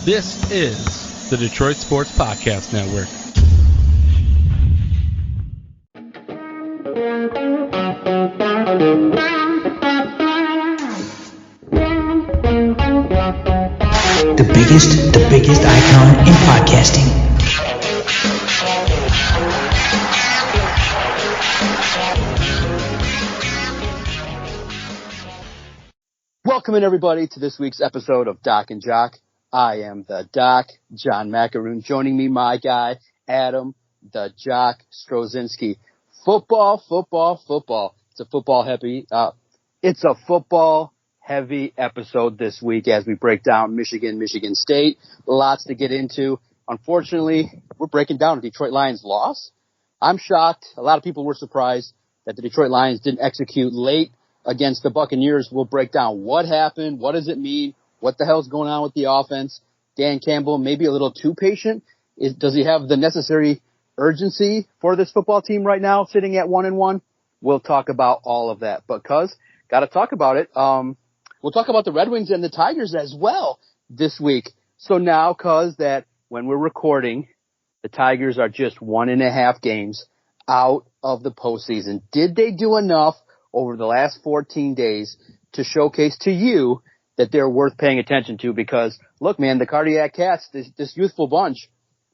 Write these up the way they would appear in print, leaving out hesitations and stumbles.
This is the Detroit Sports Podcast Network. The biggest icon in podcasting. Welcome in, everybody, to this week's episode of Doc and Jock. I am the Doc, John Macaroon. Joining me, my guy, Adam, the Jock Strozinski. Football. It's a football heavy episode this week as we break down Michigan State. Lots to get into. Unfortunately, we're breaking down a Detroit Lions loss. I'm shocked. A lot of people were surprised that the Detroit Lions didn't execute late against the Buccaneers. We'll break down what happened, what does it mean, what the hell's going on with the offense. Dan Campbell, maybe a little too patient. Does he have the necessary urgency for this football team right now, sitting at 1-1? We'll talk about all of that. But got to talk about it. We'll talk about the Red Wings and the Tigers as well this week. So now, that when we're recording, the Tigers are just 1.5 games out of the postseason. Did they do enough over the last 14 days to showcase to you that they're worth paying attention to? Because, look, man, the Cardiac Cats, this youthful bunch,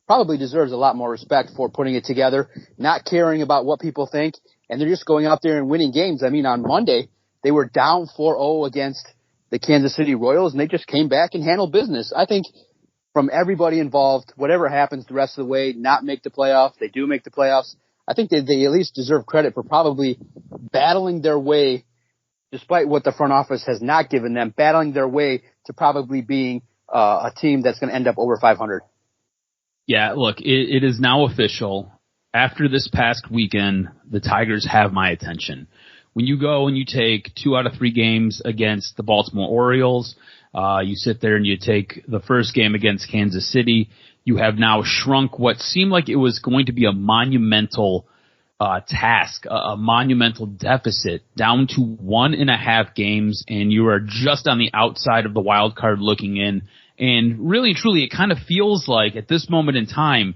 probably deserves a lot more respect for putting it together, not caring about what people think, and they're just going out there and winning games. I mean, on Monday, they were down 4-0 against the Kansas City Royals, and they just came back and handled business. I think from everybody involved, whatever happens the rest of the way, not make the playoffs, they do make the playoffs, I think they at least deserve credit for probably battling their way, despite what the front office has not given them, battling their way to probably being a team that's going to end up over 500. Yeah, look, it is now official. After this past weekend, the Tigers have my attention. When you go and you take 2 out of 3 games against the Baltimore Orioles, you sit there and you take the first game against Kansas City, you have now shrunk what seemed like it was going to be a monumental task, a monumental deficit, down to 1.5 games, and you are just on the outside of the wild card looking in. And really and truly, it kind of feels like at this moment in time,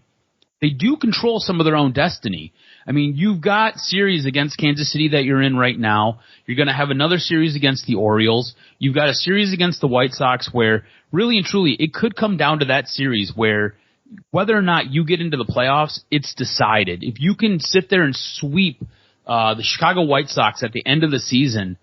they do control some of their own destiny. I mean, you've got series against Kansas City that you're in right now. You're going to have another series against the Orioles. You've got a series against the White Sox where really and truly it could come down to that series where whether or not you get into the playoffs, it's decided. If you can sit there and sweep the Chicago White Sox at the end of the season,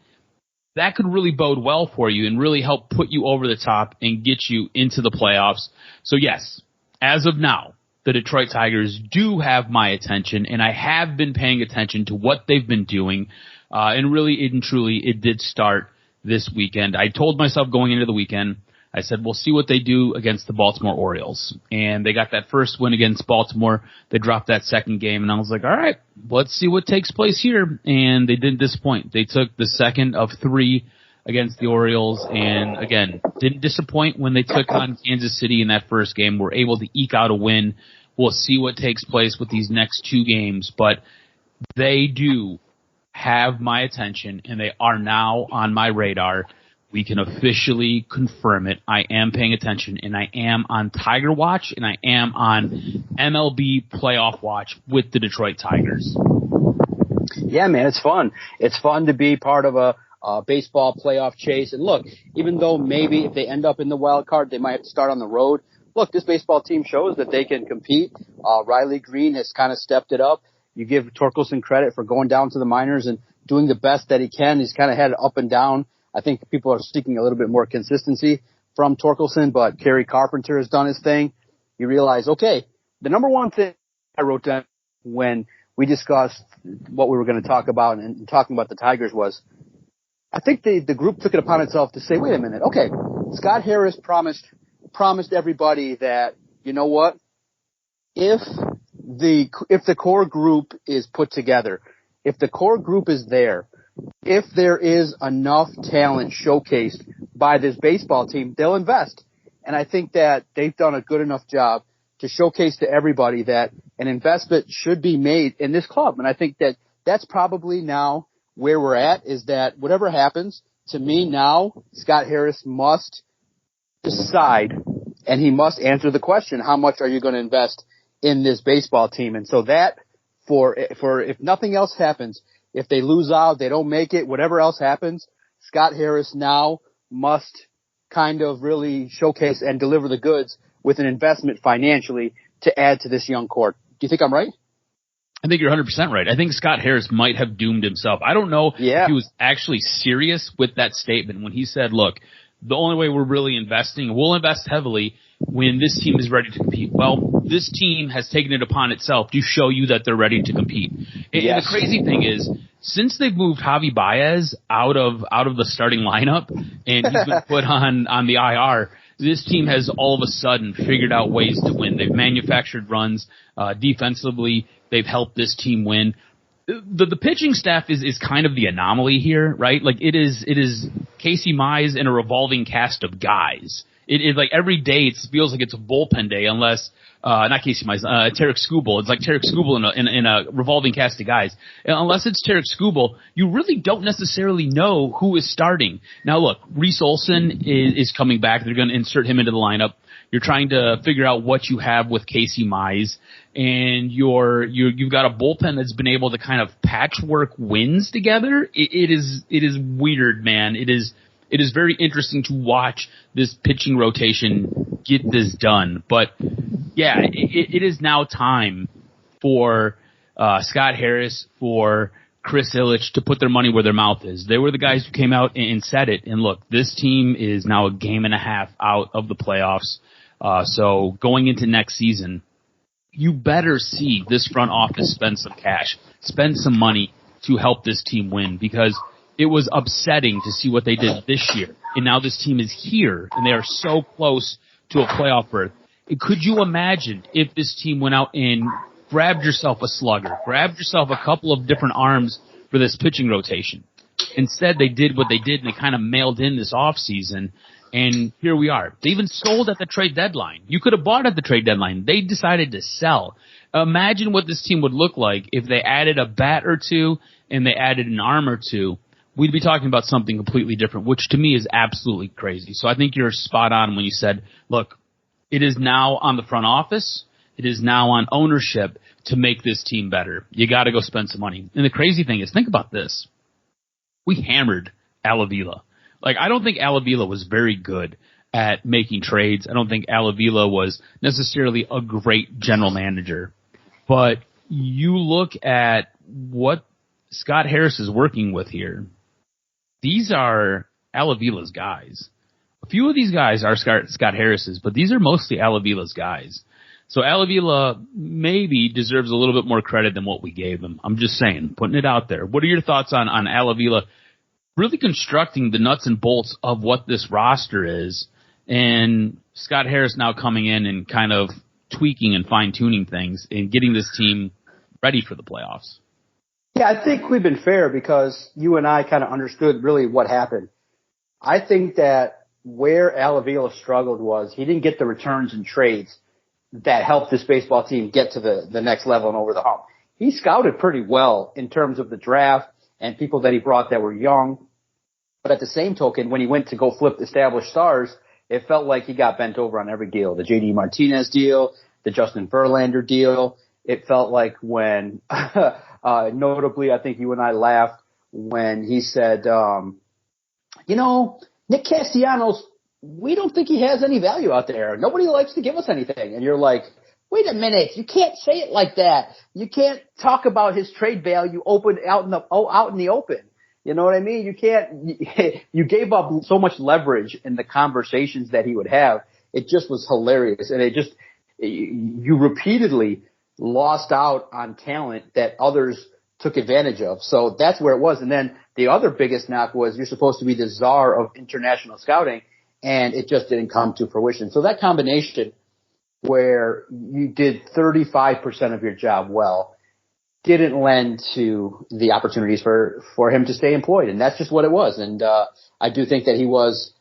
that could really bode well for you and really help put you over the top and get you into the playoffs. So yes, as of now, the Detroit Tigers do have my attention, and I have been paying attention to what they've been doing. And really and truly, it did start this weekend. I told myself going into the weekend, I said, we'll see what they do against the Baltimore Orioles. And they got that first win against Baltimore. They dropped that second game, and I was like, all right, let's see what takes place here. And they didn't disappoint. They took the second of 3 against the Orioles, and again, didn't disappoint when they took on Kansas City in that first game. Were able to eke out a win. We'll see what takes place with these next 2 games, but they do have my attention, and they are now on my radar. We can officially confirm it. I am paying attention, and I am on Tiger Watch, and I am on MLB Playoff Watch with the Detroit Tigers. Yeah, man, it's fun. It's fun to be part of a baseball playoff chase. And look, even though maybe if they end up in the wild card, they might have to start on the road. Look, this baseball team shows that they can compete. Riley Green has kind of stepped it up. You give Torkelson credit for going down to the minors and doing the best that he can. He's kind of had it up and down. I think people are seeking a little bit more consistency from Torkelson, but Kerry Carpenter has done his thing. You realize, okay, the number one thing I wrote down when we discussed what we were going to talk about and talking about the Tigers was, I think the group took it upon itself to say, wait a minute, okay, Scott Harris promised everybody that, you know what, if the core group is put together, if the core group is there, if there is enough talent showcased by this baseball team, they'll invest. And I think that they've done a good enough job to showcase to everybody that an investment should be made in this club. And I think that that's probably now where we're at, is that whatever happens, to me now, Scott Harris must decide and he must answer the question, how much are you going to invest in this baseball team? And so that, for if nothing else happens, if they lose out, they don't make it, whatever else happens, Scott Harris now must kind of really showcase and deliver the goods with an investment financially to add to this young core. Do you think I'm right? I think you're 100% right. I think Scott Harris might have doomed himself. I don't know if he was actually serious with that statement when he said, look, the only way we're really investing, we'll invest heavily when this team is ready to compete. Well, this team has taken it upon itself to show you that they're ready to compete. And the crazy thing is, since they've moved Javi Baez out of the starting lineup and he's been put on the IR, this team has all of a sudden figured out ways to win. They've manufactured runs defensively. They've helped this team win. The pitching staff is kind of the anomaly here, right? Like it is Casey Mize and a revolving cast of guys. It like every day it feels like it's a bullpen day unless not Casey Mize, Tarek Skubal. It's like Tarek Skubal in a revolving cast of guys. And unless it's Tarek Skubal, you really don't necessarily know who is starting. Now look, Reese Olson is coming back. They're going to insert him into the lineup. You're trying to figure out what you have with Casey Mize, and you've got a bullpen that's been able to kind of patchwork wins together. It is weird, man. It is very interesting to watch this pitching rotation get this done. But yeah, it is now time for Scott Harris, for Chris Ilitch to put their money where their mouth is. They were the guys who came out and said it. And look, this team is now a game and a half out of the playoffs. So going into next season, you better see this front office spend some cash, spend some money to help this team win, because it was upsetting to see what they did this year. And now this team is here, and they are so close to a playoff berth. Could you imagine if this team went out and grabbed yourself a slugger, grabbed yourself a couple of different arms for this pitching rotation? Instead, they did what they did, and they kind of mailed in this offseason. And here we are. They even sold at the trade deadline. You could have bought at the trade deadline. They decided to sell. Imagine what this team would look like if they added a bat or two and they added an arm or two. We'd be talking about something completely different, which to me is absolutely crazy. So I think you're spot on when you said, look, it is now on the front office. It is now on ownership to make this team better. You got to go spend some money. And the crazy thing is, think about this. We hammered Al Avila. Like, I don't think Al Avila was very good at making trades. I don't think Al Avila was necessarily a great general manager. But you look at what Scott Harris is working with here. These are Al Avila's guys. A few of these guys are Scott Harris's, but these are mostly Al Avila's guys. So Al Avila maybe deserves a little bit more credit than what we gave him. I'm just saying, putting it out there. What are your thoughts on Al Avila really constructing the nuts and bolts of what this roster is, and Scott Harris now coming in and kind of tweaking and fine-tuning things and getting this team ready for the playoffs? Yeah, I think we've been fair because you and I kind of understood really what happened. I think that where Al Avila struggled was he didn't get the returns and trades that helped this baseball team get to the next level and over the hump. He scouted pretty well in terms of the draft and people that he brought that were young. But at the same token, when he went to go flip established stars, it felt like he got bent over on every deal. The J.D. Martinez deal, the Justin Verlander deal. It felt like when, notably, I think you and I laughed when he said, Nick Castellanos, we don't think he has any value out there. Nobody likes to give us anything. And you're like, wait a minute, you can't say it like that. You can't talk about his trade value out in the open. You know what I mean? You can't. You gave up so much leverage in the conversations that he would have. It just was hilarious, and you repeatedly lost out on talent that others took advantage of. So that's where it was. And then the other biggest knock was you're supposed to be the czar of international scouting, and it just didn't come to fruition. So that combination, where you did 35% of your job well, didn't lend to the opportunities for him to stay employed. And that's just what it was. And I do think that he was,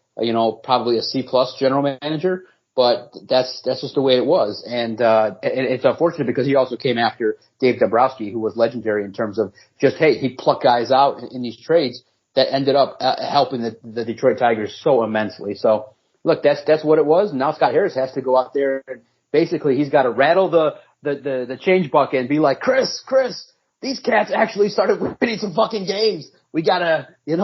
probably a C-plus general manager, but that's just the way it was. And it's unfortunate because he also came after Dave Dombrowski, who was legendary in terms of just, hey, he plucked guys out in these trades that ended up helping the Detroit Tigers so immensely. So look, that's what it was. Now Scott Harris has to go out there and basically he's got to rattle the change bucket and be like, Chris, these cats actually started winning some fucking games. We gotta, it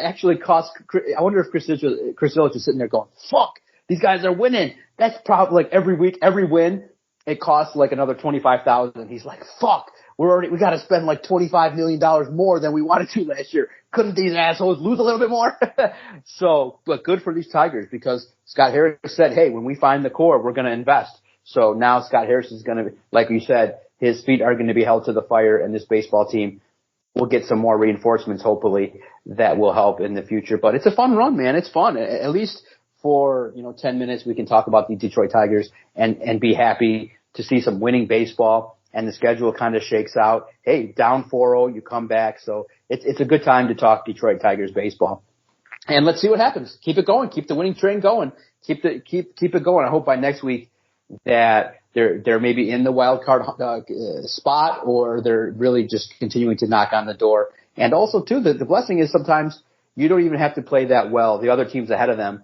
actually costs. I wonder if Chris Ilitch is sitting there going, fuck, these guys are winning. That's probably like every week, every win, it costs like another $25,000. He's like, fuck, we got to spend like $25 million more than we wanted to last year. Couldn't these assholes lose a little bit more? So, but good for these Tigers because Scott Harris said, hey, when we find the core, we're going to invest. So now Scott Harris is going to, like you said, his feet are going to be held to the fire, and this baseball team will get some more reinforcements, hopefully, that will help in the future. But it's a fun run, man. It's fun. At least for, 10 minutes, we can talk about the Detroit Tigers and be happy to see some winning baseball, and the schedule kind of shakes out. Hey, down 4-0, you come back. So it's a good time to talk Detroit Tigers baseball. And let's see what happens. Keep it going. Keep the winning train going. Keep it going. I hope by next week that they're maybe in the wild card spot, or they're really just continuing to knock on the door. And also, too, the blessing is sometimes you don't even have to play that well. The other teams ahead of them,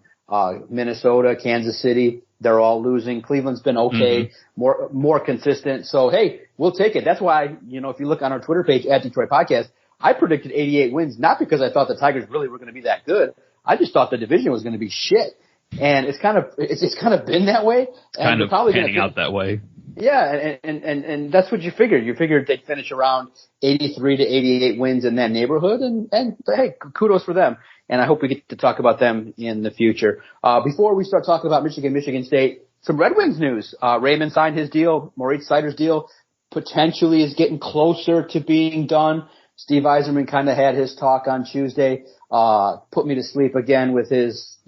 Minnesota, Kansas City, they're all losing. Cleveland's been okay, more consistent. So, hey, we'll take it. That's why, if you look on our Twitter page at Detroit Podcast, I predicted 88 wins, not because I thought the Tigers really were going to be that good. I just thought the division was going to be shit. And it's kind of been that way. And kind of probably panning out that way. Yeah, and that's what you figured. You figured they'd finish around 83 to 88 wins in that neighborhood, and hey, kudos for them. And I hope we get to talk about them in the future. Before we start talking about Michigan State, some Red Wings news. Raymond signed his deal. Moritz Seider's deal potentially is getting closer to being done. Steve Yzerman kind of had his talk on Tuesday, put me to sleep again with his,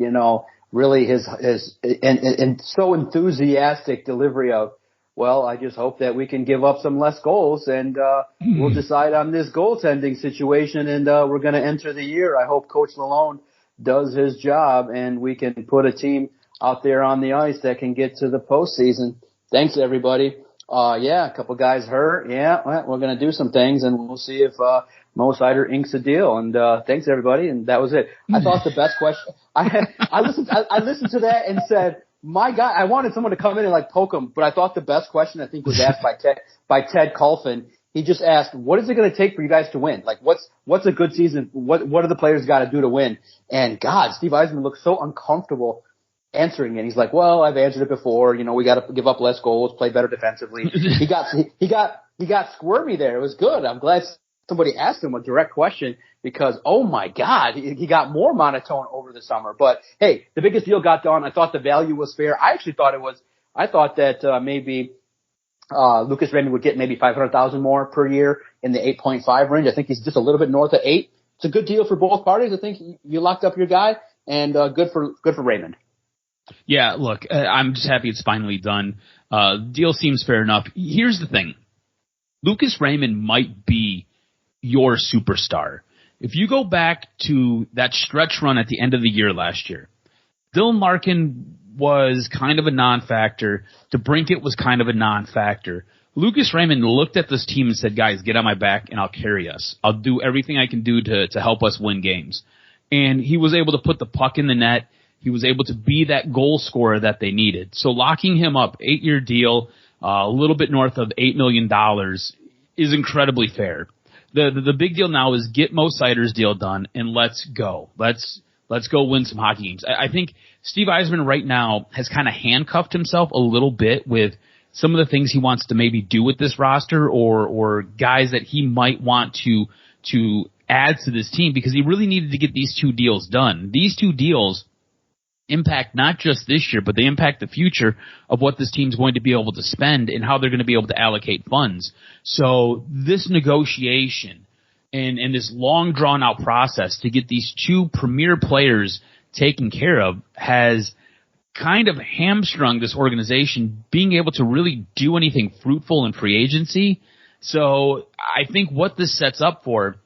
really his and so enthusiastic delivery of, well, I just hope that we can give up some less goals, and we'll decide on this goaltending situation, and we're going to enter the year. I hope Coach Lalonde does his job, and we can put a team out there on the ice that can get to the postseason. Thanks, everybody. A couple guys hurt. Yeah, well, we're going to do some things, and we'll see if Mo Seider inks a deal. And thanks, everybody. And that was it. I thought the best question. I listened to that and said, my God, I wanted someone to come in and like poke him, but I thought the best question I think was asked by Ted Kulfin. He just asked, what is it going to take for you guys to win? Like, what's a good season? What do the players got to do to win? And God, Steve Yzerman looked so uncomfortable answering it. He's like, well, I've answered it before. We got to give up less goals, play better defensively. He got squirmy there. It was good. I'm glad somebody asked him a direct question because, oh my God, he got more monotone over the summer. But hey, the biggest deal got done. I thought the value was fair. I thought that maybe Lucas Raymond would get maybe $500,000 more per year in the 8.5 range. I think he's just a little bit north of 8. It's a good deal for both parties. I think you locked up your guy, and good for Raymond. Yeah, look, I'm just happy it's finally done. Deal seems fair enough. Here's the thing. Lucas Raymond might be your superstar. If you go back to that stretch run at the end of the year last year, Dylan Larkin was kind of a non-factor. DeBrincat was kind of a non-factor. Lucas Raymond looked at this team and said, guys, get on my back and I'll carry us. I'll do everything I can do to help us win games. And he was able to put the puck in the net. He was able to be that goal scorer that they needed. So locking him up, 8-year deal, a little bit north of $8 million is incredibly fair. The big deal now is get Mo Seider's deal done and let's go. Let's go win some hockey games. I think Steve Yzerman right now has kind of handcuffed himself a little bit with some of the things he wants to maybe do with this roster or guys that he might want to add to this team because he really needed to get these two deals done. These two deals impact not just this year, but they impact the future of what this team's going to be able to spend and how they're going to be able to allocate funds. So this negotiation and this long drawn out process to get these two premier players taken care of has kind of hamstrung this organization being able to really do anything fruitful in free agency. So I think what this sets up for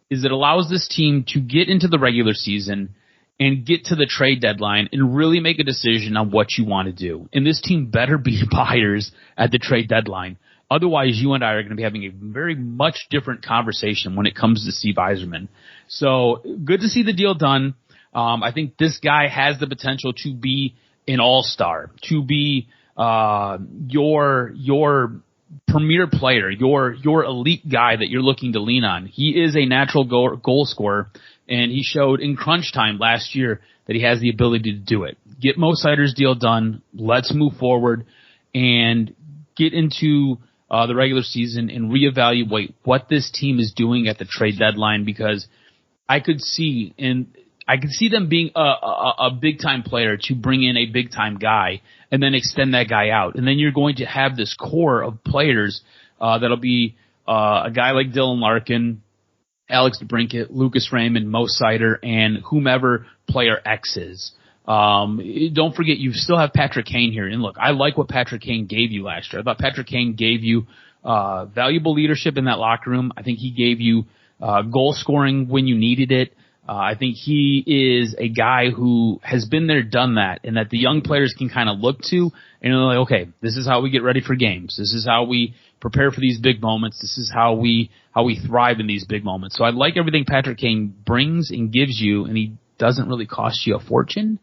is it allows this team to get into the regular season and get to the trade deadline and really make a decision on what you want to do. And this team better be buyers at the trade deadline. Otherwise, you and I are going to be having a very much different conversation when it comes to Steve Yzerman. So good to see the deal done. I think this guy has the potential to be an all-star, to be your premier player, your elite guy that you're looking to lean on. He is a natural goal scorer, and he showed in crunch time last year that he has the ability to do it. Get Mo Sider's deal done. Let's move forward and get into the regular season and reevaluate what this team is doing at the trade deadline, because I could see them being a big time player to bring in a big time guy and then extend that guy out. And then you're going to have this core of players that'll be a guy like Dylan Larkin, Alex DeBrincat, Lucas Raymond, Mo Sider, and whomever player X is. Don't forget, you still have Patrick Kane here. And look, I like what Patrick Kane gave you last year. I thought Patrick Kane gave you valuable leadership in that locker room. I think he gave you goal scoring when you needed it. I think he is a guy who has been there, done that, and that the young players can kind of look to and they're like, okay, this is how we get ready for games. This is how we prepare for these big moments. This is how we thrive in these big moments. So I like everything Patrick Kane brings and gives you, and he doesn't really cost you a fortune,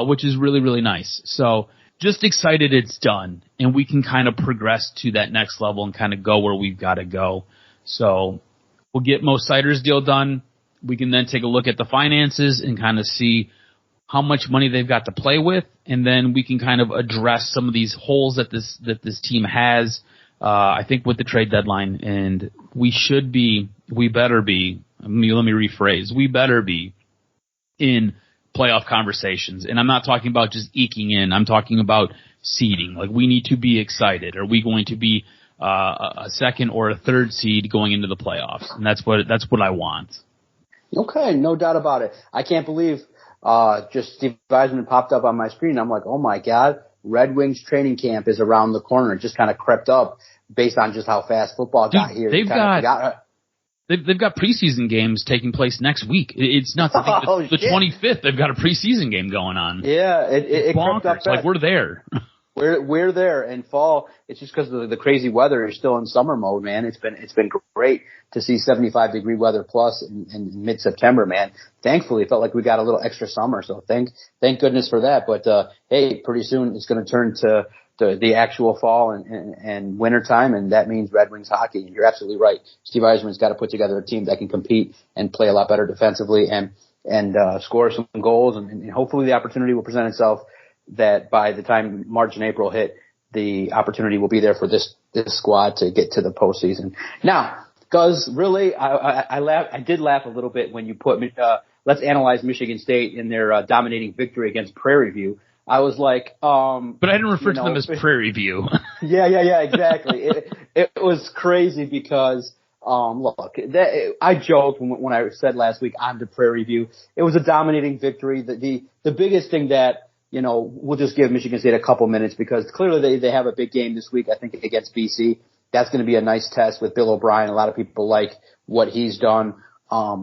which is really, really nice. So just excited it's done, and we can kind of progress to that next level and kind of go where we've got to go. So we'll get Mo Sider's deal done. We can then take a look at the finances and kind of see how much money they've got to play with, and then we can kind of address some of these holes that this team has, I think, with the trade deadline. And we better be in playoff conversations. And I'm not talking about just eking in. I'm talking about seeding. Like, we need to be excited. Are we going to be a second or a third seed going into the playoffs? And that's what I want. Okay, no doubt about it. I can't believe just Steve Yzerman popped up on my screen. I'm like, oh my God, Red Wings training camp is around the corner. It just kind of crept up based on just how fast football got here. They've got preseason games taking place next week. It's nuts. I think the 25th, they've got a preseason game going on. Yeah, it crept up fast. Like, we're there. We're there, and fall. It's just because of the crazy weather. You're still in summer mode, man. It's been great to see 75-degree weather plus in mid-September, man. Thankfully, it felt like we got a little extra summer, so thank goodness for that. But hey, pretty soon it's going to turn to the actual fall and winter time, and that means Red Wings hockey. And you're absolutely right. Steve Yzerman's got to put together a team that can compete and play a lot better defensively and score some goals, and hopefully the opportunity will present itself that by the time March and April hit, the opportunity will be there for this squad to get to the postseason. Now, because really, I did laugh a little bit when you put let's analyze Michigan State in their dominating victory against Prairie View. I was like, but I didn't refer to them as Prairie View. yeah, exactly. It was crazy because look, I joked when I said last week I'm to Prairie View. It was a dominating victory. The biggest thing that, we'll just give Michigan State a couple minutes because clearly they have a big game this week, I think, against BC. That's going to be a nice test with Bill O'Brien. A lot of people like what he's done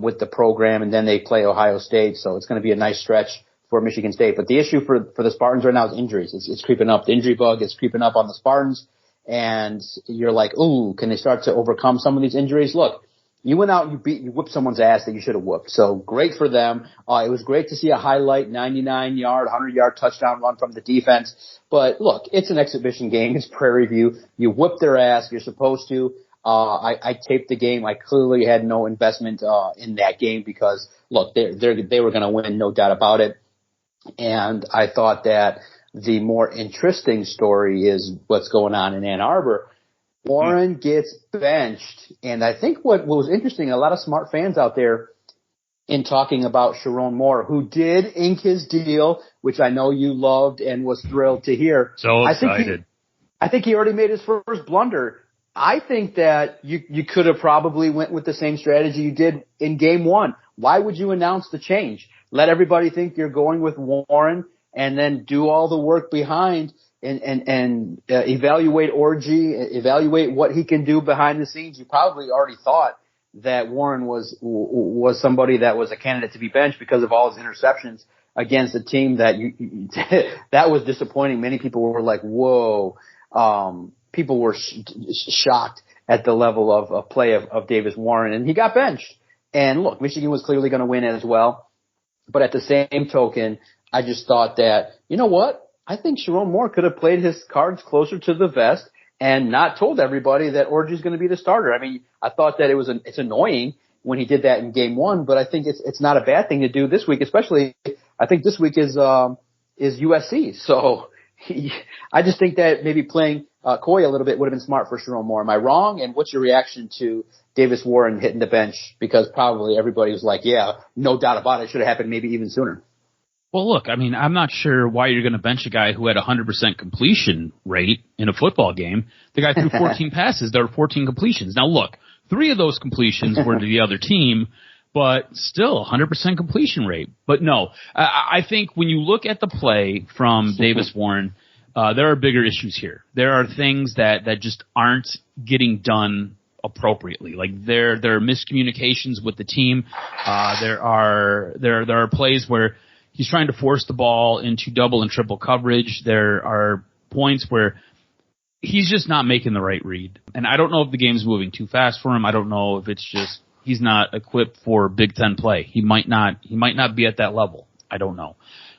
with the program, and then they play Ohio State, so it's going to be a nice stretch for Michigan State. But the issue for the Spartans right now is injuries. It's creeping up. The injury bug is creeping up on the Spartans, and you're like, ooh, can they start to overcome some of these injuries? Look, you went out and you whipped someone's ass that you should have whooped. So great for them. It was great to see a highlight 99-yard, 100-yard touchdown run from the defense. But look, it's an exhibition game. It's Prairie View. You whipped their ass. You're supposed to. I taped the game. I clearly had no investment in that game because look, they were going to win, no doubt about it. And I thought that the more interesting story is what's going on in Ann Arbor. Warren gets benched, and I think what was interesting, a lot of smart fans out there in talking about Sharon Moore, who did ink his deal, which I know you loved and was thrilled to hear. So excited. I think he already made his first blunder. I think that you could have probably went with the same strategy you did in game one. Why would you announce the change? Let everybody think you're going with Warren and then do all the work behind and evaluate Orgy, evaluate what he can do behind the scenes. You probably already thought that Warren was somebody that was a candidate to be benched because of all his interceptions against a team that that was disappointing. Many people were like, whoa. People were shocked at the level of play of Davis Warren, and he got benched. And look, Michigan was clearly going to win as well. But at the same token, I just thought that, you know what? I think Sharon Moore could have played his cards closer to the vest and not told everybody that Orji's going to be the starter. I mean, I thought that it's annoying when he did that in game one, but I think it's not a bad thing to do this week, especially I think this week is USC. So I just think that maybe playing Coy a little bit would have been smart for Sharon Moore. Am I wrong? And what's your reaction to Davis Warren hitting the bench? Because probably everybody was like, yeah, no doubt about it. It should have happened maybe even sooner. Well, look, I mean, I'm not sure why you're going to bench a guy who had a 100% completion rate in a football game. The guy threw 14 passes. There were 14 completions. Now, look, 3 of those completions were to the other team, but still 100% completion rate. But no, I think when you look at the play from Davis Warren, there are bigger issues here. There are things that just aren't getting done appropriately. Like there are miscommunications with the team. There are plays where he's trying to force the ball into double and triple coverage. There are points where he's just not making the right read. And I don't know if the game's moving too fast for him. I don't know if it's just he's not equipped for Big Ten play. He might not be at that level. I don't know.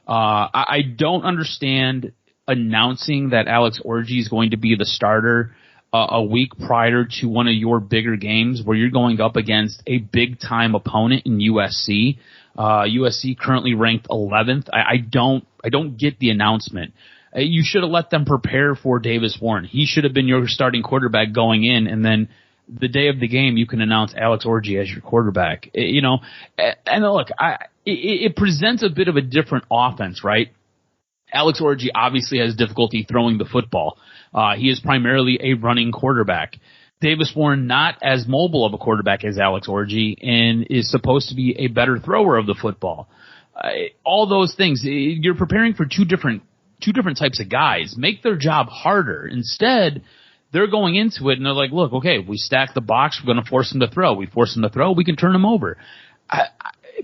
I don't understand announcing that Alex Orji is going to be the starter a week prior to one of your bigger games where you're going up against a big time opponent in USC. USC currently ranked 11th. I don't get the announcement. You should have let them prepare for Davis Warren. He should have been your starting quarterback going in, and then the day of the game you can announce Alex Orji as your quarterback. And look, it presents a bit of a different offense, right? Alex Orji obviously has difficulty throwing the football. He is primarily a running quarterback. Davis Warren not as mobile of a quarterback as Alex Orji and is supposed to be a better thrower of the football. All those things, you're preparing for two different types of guys. Make their job harder. Instead, they're going into it and they're like, look, okay, we stack the box, we're going to force them to throw. We force them to throw, we can turn them over.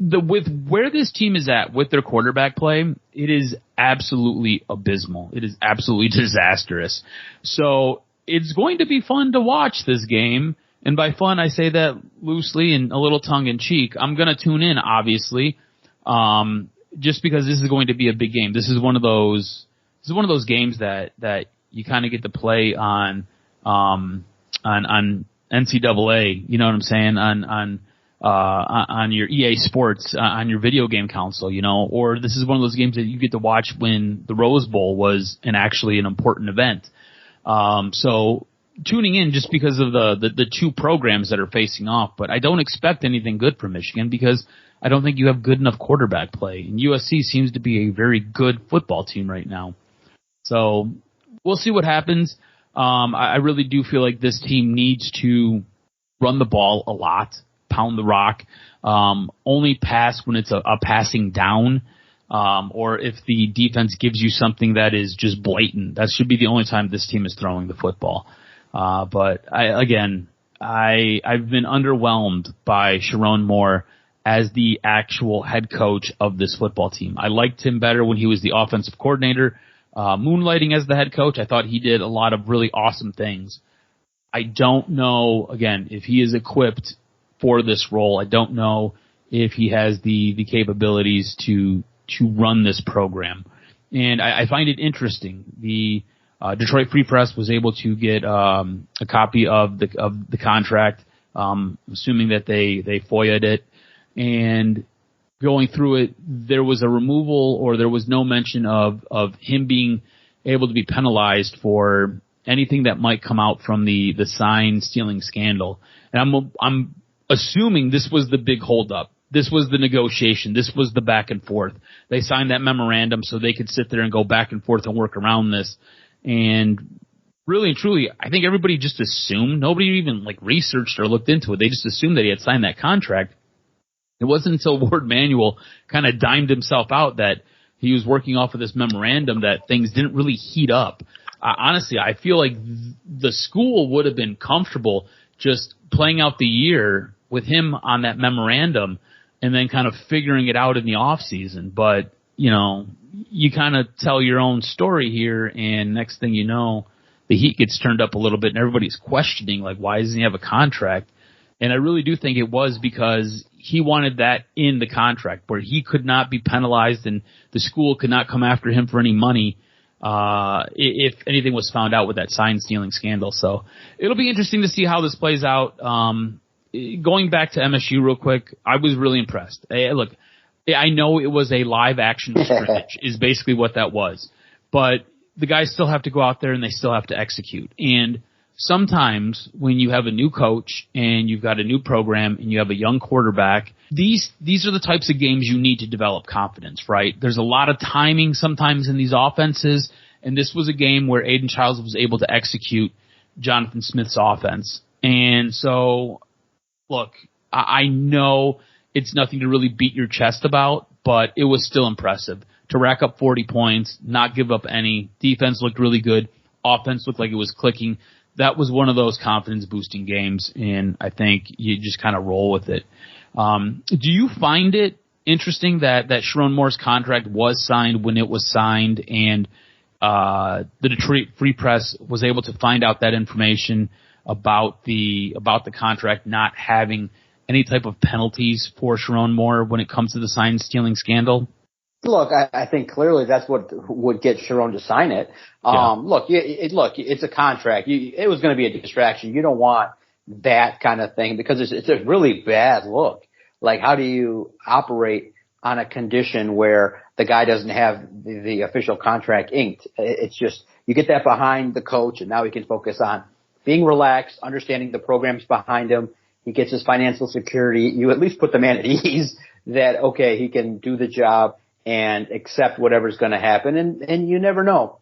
With where this team is at with their quarterback play, it is absolutely abysmal. It is absolutely disastrous. So it's going to be fun to watch this game. And by fun, I say that loosely and a little tongue in cheek. I'm going to tune in, obviously, just because this is going to be a big game. This is one of those games that you kind of get to play on NCAA. You know what I'm saying? On your EA Sports, on your video game console, or this is one of those games that you get to watch when the Rose Bowl was actually an important event. So tuning in just because of the two programs that are facing off, but I don't expect anything good from Michigan because I don't think you have good enough quarterback play. And USC seems to be a very good football team right now. So we'll see what happens. I really do feel like this team needs to run the ball a lot, pound the rock, only pass when it's a passing down. Or if the defense gives you something that is just blatant. That should be the only time this team is throwing the football. But I've been underwhelmed by Sharon Moore as the actual head coach of this football team. I liked him better when he was the offensive coordinator, moonlighting as the head coach. I thought he did a lot of really awesome things. I don't know, again, if he is equipped for this role. I don't know if he has the capabilities to run this program. And I find it interesting. The Detroit Free Press was able to get a copy of the contract, assuming that they FOIA'd it. And going through it, there was a removal or there was no mention of him being able to be penalized for anything that might come out from the sign stealing scandal. And I'm assuming this was the big holdup. This was the negotiation. This was the back and forth. They signed that memorandum so they could sit there and go back and forth and work around this. And really and truly, I think everybody just assumed. Nobody even researched or looked into it. They just assumed that he had signed that contract. It wasn't until Ward Manuel kind of dimed himself out that he was working off of this memorandum that things didn't really heat up. Honestly, I feel like the school would have been comfortable just playing out the year with him on that memorandum and then kind of figuring it out in the off season. But, you kind of tell your own story here, and next thing you know, the heat gets turned up a little bit and everybody's questioning, why doesn't he have a contract? And I really do think it was because he wanted that in the contract where he could not be penalized and the school could not come after him for any money if anything was found out with that sign stealing scandal. So it'll be interesting to see how this plays out. Going back to MSU real quick, I was really impressed. Look, I know it was a live action scrimmage is basically what that was, but the guys still have to go out there and they still have to execute. And sometimes when you have a new coach and you've got a new program and you have a young quarterback, these are the types of games you need to develop confidence, right? There's a lot of timing sometimes in these offenses, and this was a game where Aiden Childs was able to execute Jonathan Smith's offense. And so, look, I know it's nothing to really beat your chest about, but it was still impressive to rack up 40 points, not give up any. Defense looked really good. Offense looked like it was clicking. That was one of those confidence-boosting games, and I think you just kind of roll with it. Do you find it interesting that Sharon Moore's contract was signed when it was signed, and the Detroit Free Press was able to find out that information about the contract not having any type of penalties for Sharon Moore when it comes to the sign-stealing scandal? Look, I think clearly that's what would get Sharon to sign it. Look, it's a contract. It was going to be a distraction. You don't want that kind of thing because it's a really bad look. Like, how do you operate on a condition where the guy doesn't have the official contract inked? It's just, you get that behind the coach, and now he can focus on being relaxed, understanding the programs behind him. He gets his financial security. You at least put the man at ease that, okay, he can do the job and accept whatever's going to happen. And you never know.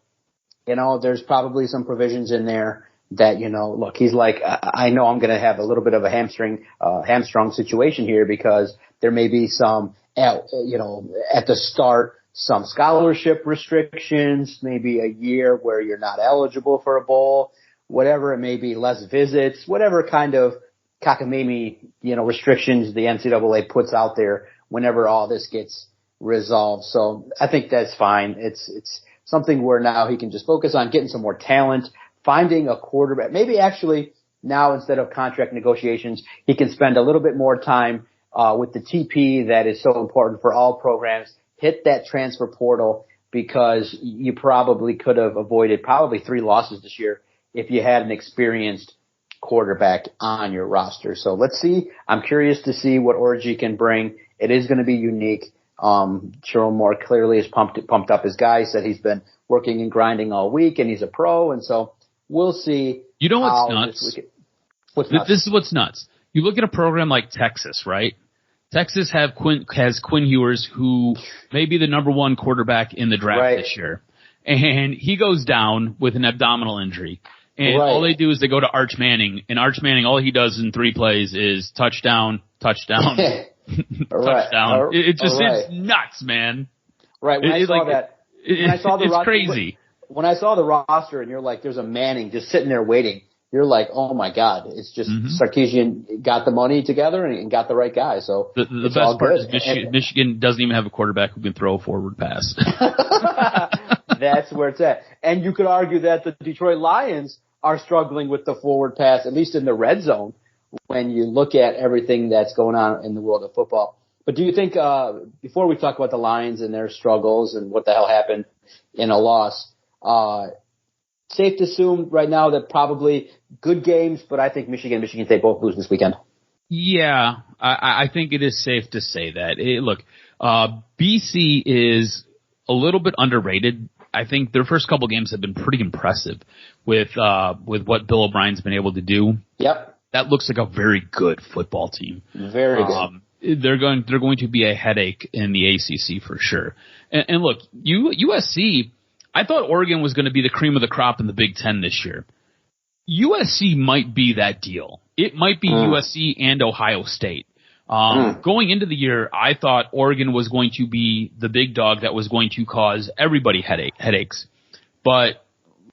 You know, there's probably some provisions in there that, you know, look, he's like, I know I'm going to have a little bit of a hamstrung situation here because there may be some, at the start, some scholarship restrictions, maybe a year where you're not eligible for a bowl, whatever it may be, less visits, whatever kind of cockamamie, restrictions the NCAA puts out there whenever all this gets resolved. So I think that's fine. It's something where now he can just focus on getting some more talent, finding a quarterback. Maybe actually now instead of contract negotiations, he can spend a little bit more time with the TP that is so important for all programs. Hit that transfer portal because you probably could have avoided probably 3 losses this year if you had an experienced quarterback on your roster. So let's see. I'm curious to see what Orji can bring. It is going to be unique. Sharon Moore clearly has pumped up his guy, said he's been working and grinding all week, and he's a pro, and so we'll see. You know what's nuts? This is what's nuts. You look at a program like Texas, right? Texas has Quinn Ewers, who may be the number 1 quarterback in the draft this year, and he goes down with an abdominal injury. And all they do is they go to Arch Manning, and Arch Manning, all he does in 3 plays is touchdown, touchdown. Touchdown. It's nuts, man. Right. When I saw that, it's crazy. When I saw the roster and you're like, there's a Manning just sitting there waiting, you're like, oh my God, it's just Sarkisian got the money together and got the right guy. So the best part is Michigan doesn't even have a quarterback who can throw a forward pass. That's where it's at. And you could argue that the Detroit Lions are struggling with the forward pass, at least in the red zone, when you look at everything that's going on in the world of football. But do you think, before we talk about the Lions and their struggles and what the hell happened in a loss, safe to assume right now that probably good games, but I think Michigan State both lose this weekend? Yeah, I think it is safe to say that. Look, BC is a little bit underrated. I think their first couple games have been pretty impressive with what Bill O'Brien's been able to do. Yep. That looks like a very good football team. Very good. They're going to be a headache in the ACC for sure. And look, USC, I thought Oregon was going to be the cream of the crop in the Big Ten this year. USC might be that deal. It might be USC and Ohio State. Going into the year, I thought Oregon was going to be the big dog that was going to cause everybody headaches. But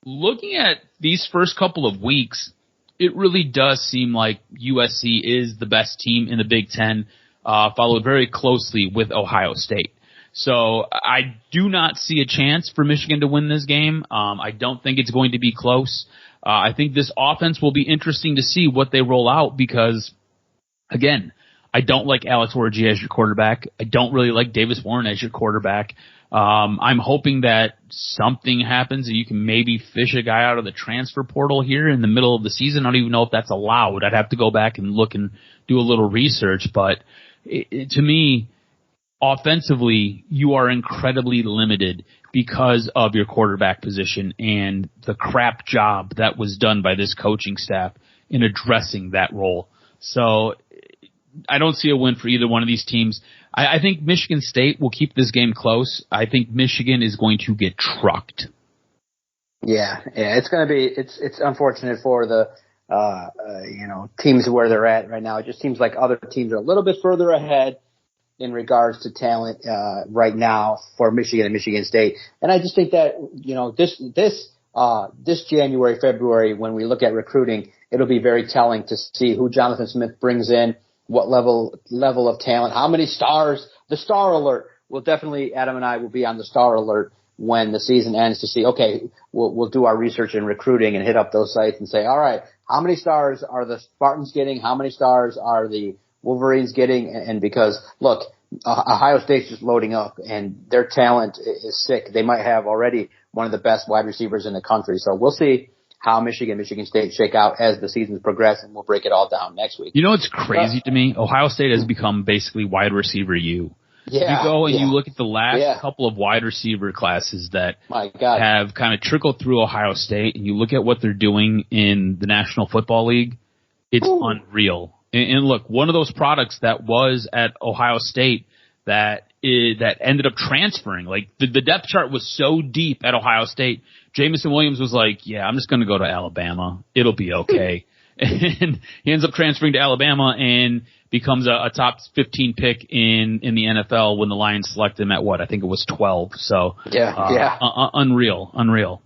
looking at these first couple of weeks, it really does seem like USC is the best team in the Big Ten, followed very closely with Ohio State. So I do not see a chance for Michigan to win this game. I don't think it's going to be close. I think this offense will be interesting to see what they roll out because, again, I don't like Alex Orji as your quarterback. I don't really like Davis Warren as your quarterback. I'm hoping that something happens and you can maybe fish a guy out of the transfer portal here in the middle of the season. I don't even know if that's allowed. I'd have to go back and look and do a little research. But to me, offensively, you are incredibly limited because of your quarterback position and the crap job that was done by this coaching staff in addressing that role. So I don't see a win for either one of these teams. I think Michigan State will keep this game close. I think Michigan is going to get trucked. Yeah, it's going to be, it's unfortunate for the, teams where they're at right now. It just seems like other teams are a little bit further ahead in regards to talent, right now for Michigan and Michigan State. And I just think that, this January, February, when we look at recruiting, it'll be very telling to see who Jonathan Smith brings in, what level of talent, how many stars, the star alert. Adam and I will be on the star alert when the season ends to see, okay, we'll do our research in recruiting and hit up those sites and say, all right, how many stars are the Spartans getting? How many stars are the Wolverines getting? And because, look, Ohio State's just loading up and their talent is sick. They might have already one of the best wide receivers in the country. So we'll see how Michigan State shake out as the seasons progress, and we'll break it all down next week. You know what's crazy to me? Ohio State has become basically wide receiver U. Yeah, you go and you look at the last couple of wide receiver classes that have kind of trickled through Ohio State, and you look at what they're doing in the National Football League, it's unreal. And look, one of those products that was at Ohio State that ended up transferring, like the depth chart was so deep at Ohio State, Jamison Williams was like, yeah, I'm just going to go to Alabama. It'll be okay. And he ends up transferring to Alabama and becomes a top 15 pick in the NFL when the Lions select him at I think it was 12. So unreal.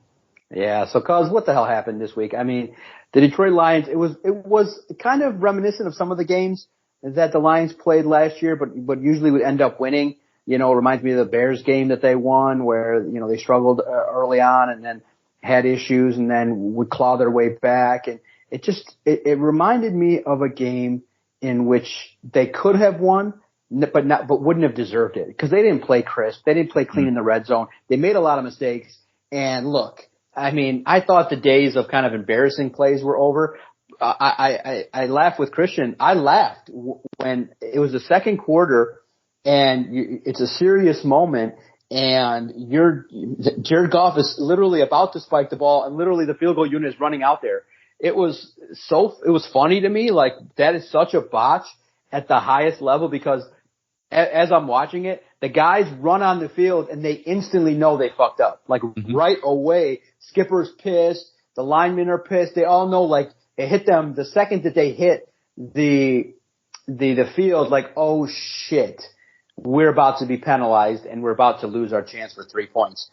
Yeah. So cause what the hell happened this week? I mean, the Detroit Lions, it was kind of reminiscent of some of the games that the Lions played last year, but usually would end up winning. It reminds me of the Bears game that they won where, they struggled early on and then had issues and then would claw their way back. And it reminded me of a game in which they could have won, but wouldn't have deserved it because they didn't play crisp. They didn't play clean in the red zone. They made a lot of mistakes. And look, I mean, I thought the days of kind of embarrassing plays were over. I laughed with Christian. I laughed when it was the second quarter and it's a serious moment and Jared Goff is literally about to spike the ball and literally the field goal unit is running out there. It was funny to me. Like that is such a botch at the highest level because as I'm watching it, the guys run on the field and they instantly know they fucked up. Like right away, Skipper's pissed. The linemen are pissed. They all know like it hit them the second that they hit the field like, oh shit, we're about to be penalized and we're about to lose our chance for 3 points.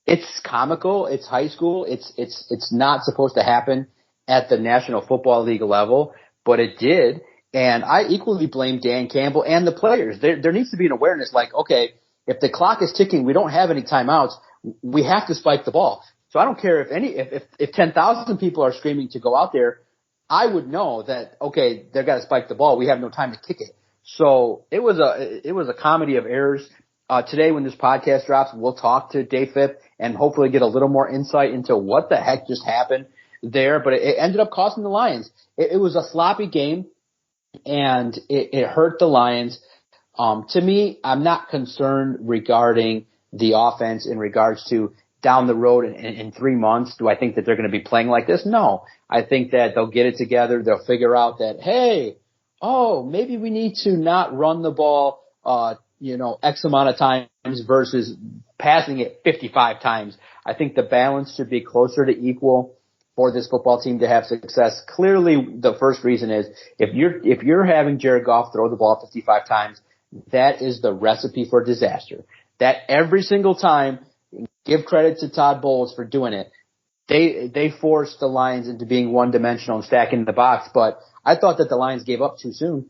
It's comical. It's high school. It's not supposed to happen at the National Football League level, but it did. And I equally blame Dan Campbell and the players. There needs to be an awareness like, okay, if the clock is ticking, we don't have any timeouts. We have to spike the ball. So I don't care if 10,000 people are screaming to go out there, I would know that, okay, they've got to spike the ball. We have no time to kick it. So it was a comedy of errors. Today when this podcast drops, we'll talk to Dave Phipp and hopefully get a little more insight into what the heck just happened there. But it ended up costing the Lions. It was a sloppy game and it hurt the Lions. To me, I'm not concerned regarding the offense in regards to down the road in 3 months. Do I think that they're going to be playing like this? No. I think that they'll get it together. They'll figure out that, hey, maybe we need to not run the ball, X amount of times versus passing it 55 times. I think the balance should be closer to equal for this football team to have success. Clearly, the first reason is if you're having Jared Goff throw the ball 55 times, that is the recipe for disaster. That every single time, give credit to Todd Bowles for doing it. They forced the Lions into being one-dimensional and stacking the box, but I thought that the Lions gave up too soon,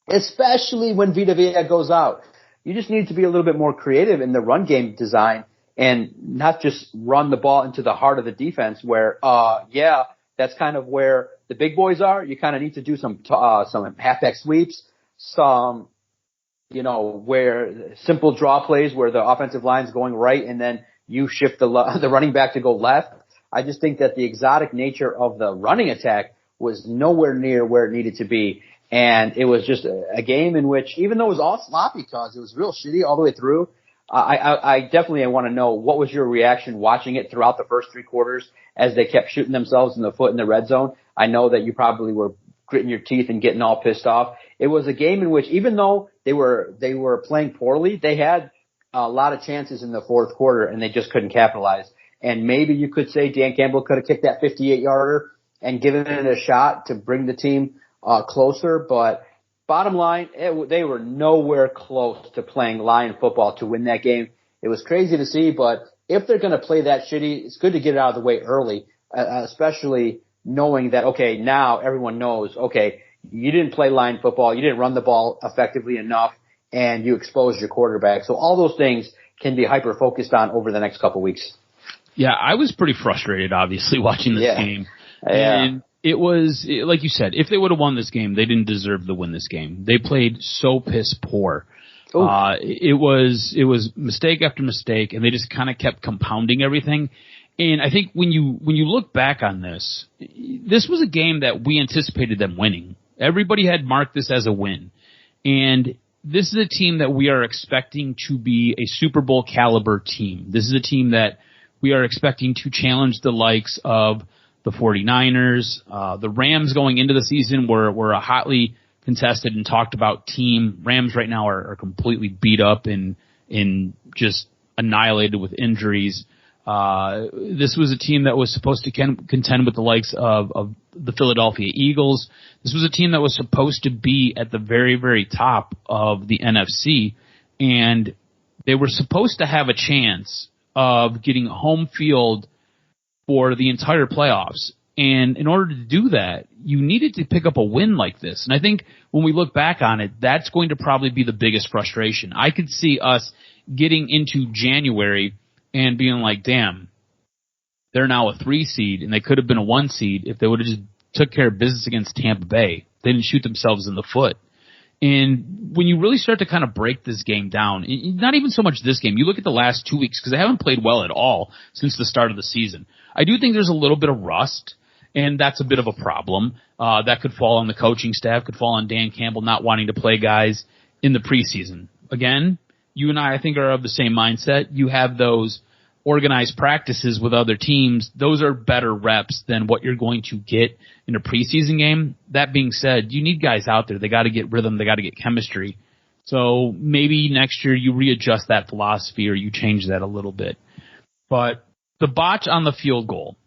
especially when Vita Vea goes out. You just need to be a little bit more creative in the run game design and not just run the ball into the heart of the defense where, that's kind of where the big boys are. You kind of need to do some halfback sweeps, some, where simple draw plays where the offensive line's going right and then you shift the running back to go left. I just think that the exotic nature of the running attack was nowhere near where it needed to be. And it was just a game in which, even though it was all sloppy cause, it was real shitty all the way through. I definitely want to know, what was your reaction watching it throughout the first 3 quarters as they kept shooting themselves in the foot in the red zone? I know that you probably were gritting your teeth and getting all pissed off. It was a game in which, even though they were playing poorly, they had a lot of chances in the fourth quarter and they just couldn't capitalize. And maybe you could say Dan Campbell could have kicked that 58-yarder and given it a shot to bring the team closer. But bottom line, they were nowhere close to playing Lion football to win that game. It was crazy to see, but if they're going to play that shitty, it's good to get it out of the way early, especially knowing that, okay, now everyone knows, okay, you didn't play Lion football, you didn't run the ball effectively enough, and you exposed your quarterback. So all those things can be hyper-focused on over the next couple weeks. Yeah, I was pretty frustrated, obviously, watching this game. Yeah. And it was, like you said, if they would have won this game, they didn't deserve to win this game. They played so piss poor. It was mistake after mistake, and they just kind of kept compounding everything. And I think when you look back on this was a game that we anticipated them winning. Everybody had marked this as a win. And this is a team that we are expecting to be a Super Bowl caliber team. This is a team that we are expecting to challenge the likes of the 49ers. The Rams going into the season were a hotly contested and talked about team. Rams right now are completely beat up and just annihilated with injuries. This was a team that was supposed to contend with the likes of the Philadelphia Eagles. This was a team that was supposed to be at the very, very top of the NFC, and they were supposed to have a chance of getting home field for the entire playoffs. And in order to do that, you needed to pick up a win like this. And I think when we look back on it, that's going to probably be the biggest frustration. I could see us getting into January and being like, damn, they're now a 3 seed, and they could have been a 1 seed if they would have just took care of business against Tampa Bay. They didn't shoot themselves in the foot. And when you really start to kind of break this game down, not even so much this game, you look at the last 2 weeks, because they haven't played well at all since the start of the season. I do think there's a little bit of rust, and that's a bit of a problem. That could fall on the coaching staff, could fall on Dan Campbell not wanting to play guys in the preseason. Again, you and I think, are of the same mindset. You have those organized practices with other teams. Those are better reps than what you're going to get in a preseason game. That being said, you need guys out there. They got to get rhythm. They got to get chemistry. So maybe next year you readjust that philosophy or you change that a little bit. But the botch on the field goal,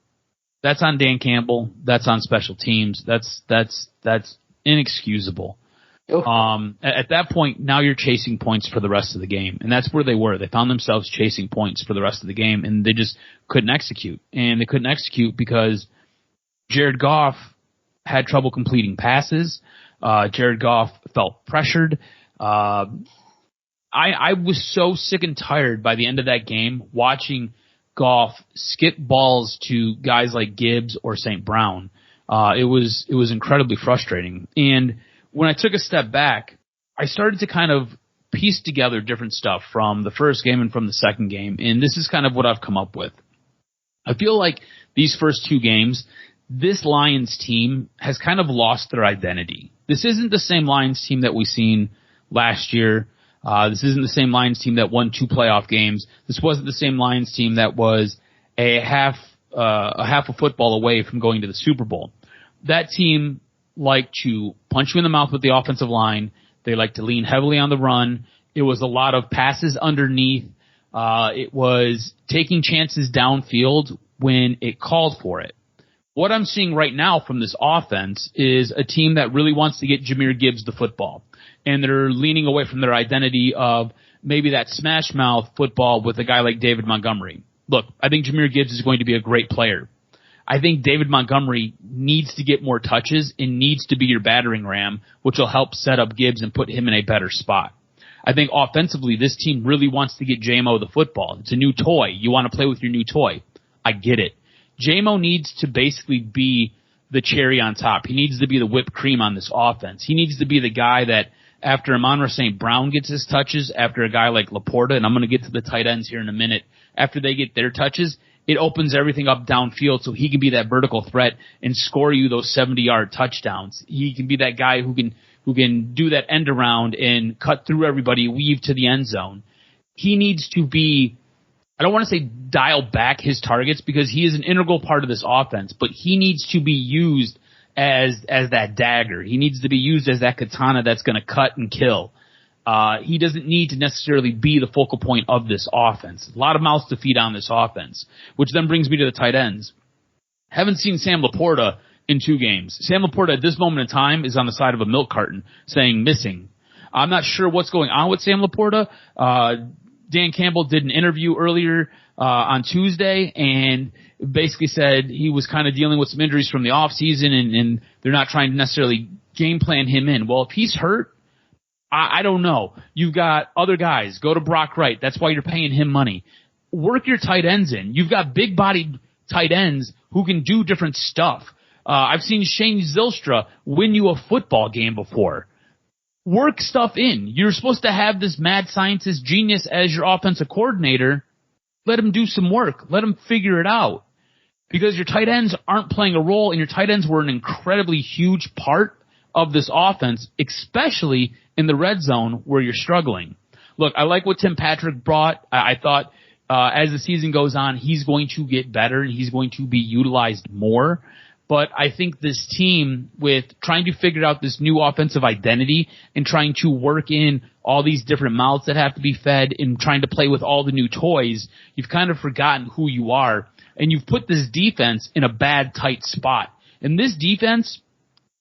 that's on Dan Campbell. That's on special teams. That's inexcusable. At that point, now you're chasing points for the rest of the game. And that's where they were. They found themselves chasing points for the rest of the game, and they just couldn't execute. And they couldn't execute because Jared Goff had trouble completing passes. Jared Goff felt pressured. I was so sick and tired by the end of that game watching Goff skip balls to guys like Gibbs or St. Brown. It was incredibly frustrating. And when I took a step back, I started to kind of piece together different stuff from the first game and from the second game, and this is kind of what I've come up with. I feel like these first 2 games, this Lions team has kind of lost their identity. This isn't the same Lions team that we seen last year. This isn't the same Lions team that won 2 playoff games. This wasn't the same Lions team that was a half a football away from going to the Super Bowl. That team like to punch you in the mouth with the offensive line. They like to lean heavily on the run. It was a lot of passes underneath. It was taking chances downfield when it called for it. What I'm seeing right now from this offense is a team that really wants to get Jahmyr Gibbs the football. And they're leaning away from their identity of maybe that smash mouth football with a guy like David Montgomery. Look, I think Jahmyr Gibbs is going to be a great player. I think David Montgomery needs to get more touches and needs to be your battering ram, which will help set up Gibbs and put him in a better spot. I think offensively, this team really wants to get J-Mo the football. It's a new toy. You want to play with your new toy. I get it. J-Mo needs to basically be the cherry on top. He needs to be the whipped cream on this offense. He needs to be the guy that after Amon-Ra St. Brown gets his touches, after a guy like Laporta, and I'm going to get to the tight ends here in a minute, after they get their touches, it opens everything up downfield so he can be that vertical threat and score you those 70-yard touchdowns. He can be that guy who can do that end around and cut through everybody, weave to the end zone. He needs to be, I don't want to say dial back his targets because he is an integral part of this offense, but he needs to be used as that dagger. He needs to be used as that katana that's going to cut and kill. He doesn't need to necessarily be the focal point of this offense. A lot of mouths to feed on this offense, which then brings me to the tight ends. Haven't seen Sam Laporta in 2 games. Sam Laporta at this moment in time is on the side of a milk carton saying missing. I'm not sure what's going on with Sam Laporta. Dan Campbell did an interview earlier on Tuesday and basically said he was kind of dealing with some injuries from the offseason and they're not trying to necessarily game plan him in. Well, if he's hurt, I don't know. You've got other guys. Go to Brock Wright. That's why you're paying him money. Work your tight ends in. You've got big-bodied tight ends who can do different stuff. I've seen Shane Zylstra win you a football game before. Work stuff in. You're supposed to have this mad scientist genius as your offensive coordinator. Let him do some work. Let him figure it out. Because your tight ends aren't playing a role, and your tight ends were an incredibly huge part of this offense, especially in the red zone where you're struggling. Look, I like what Tim Patrick brought. I thought as the season goes on, he's going to get better and he's going to be utilized more. But I think this team, with trying to figure out this new offensive identity and trying to work in all these different mouths that have to be fed and trying to play with all the new toys, you've kind of forgotten who you are. And you've put this defense in a bad, tight spot. And this defense,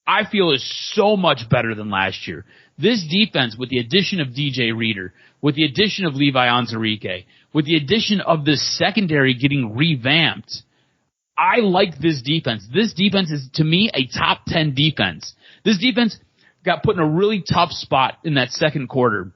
I feel, is so much better than last year. This defense, with the addition of DJ Reader, with the addition of Levi Onwuzurike, with the addition of the secondary getting revamped, I like this defense. This defense is, to me, a top 10 defense. This defense got put in a really tough spot in that second quarter